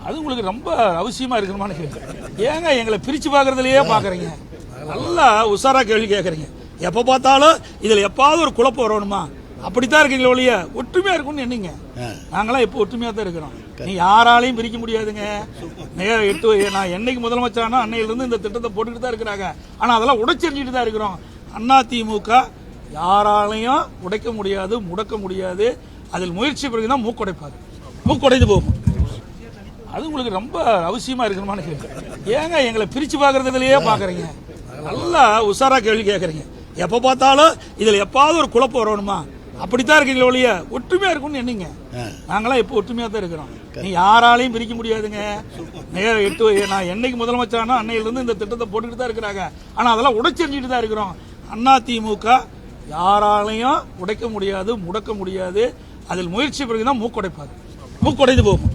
அது உங்களுக்கு ரொம்ப அவசியமா இருக்கணுமான்னு கேட்குறேன். ஏங்க எங்களை பிரிச்சு பார்க்கறதுலயே பார்க்குறீங்க? நல்லா உஷாரா கேள்வி கேட்குறீங்க. எப்போ பார்த்தாலும் இதில் எப்பாவது ஒரு குழப்பம் வரணுமா? அப்படித்தான் இருக்கீங்களே ஒழிய ஒற்றுமையா இருக்கும்னு என்னங்க? நாங்களாம் இப்போ ஒற்றுமையா தான் இருக்கிறோம். நீ யாராலையும் பிரிக்க முடியாதுங்க. நான் என்னைக்கு முதலமைச்சரானோ அன்னையிலிருந்து இந்த திட்டத்தை போட்டுக்கிட்டு தான் இருக்கிறாங்க. ஆனால் அதெல்லாம் உடைச்செறிஞ்சிட்டு தான் இருக்கிறோம். அதிமுக யாராலையும் உடைக்க முடியாது, முடக்க முடியாது. அதில் முயற்சி பிறகுதான் மூக்குடைப்பாரு. மூக்குடைந்து போகும். அது உங்களுக்கு ரொம்ப அவசியமா இருக்கணுமான்னு கேட்குறேன். ஏங்க எங்களை பிரிச்சு பார்க்கறதுலயே பார்க்குறீங்க? நல்லா உஷாரா கேள்வி கேட்குறீங்க. எப்போ பார்த்தாலும் இதில் எப்பாவது ஒரு குழப்பம் வரணுமா? அப்படித்தான் இருக்கீங்களே ஒழிய ஒற்றுமையா இருக்கும்னு என்னங்க? நாங்களாம் இப்போ ஒற்றுமையா தான் இருக்கிறோம். நீ யாராலையும் பிரிக்க முடியாதுங்க. நான் என்னைக்கு முதலமைச்சரானோ அன்னையிலிருந்து இந்த திட்டத்தை போட்டுக்கிட்டு தான் இருக்கிறாங்க. ஆனால் அதெல்லாம் உடைச்செறிஞ்சிட்டு தான் இருக்கிறோம். அதிமுக யாராலையும் உடைக்க முடியாது, முடக்க முடியாது. அதில் முயற்சி பிறகுதான் மூக்குடைப்பாரு. மூக்குடைந்து போகும்.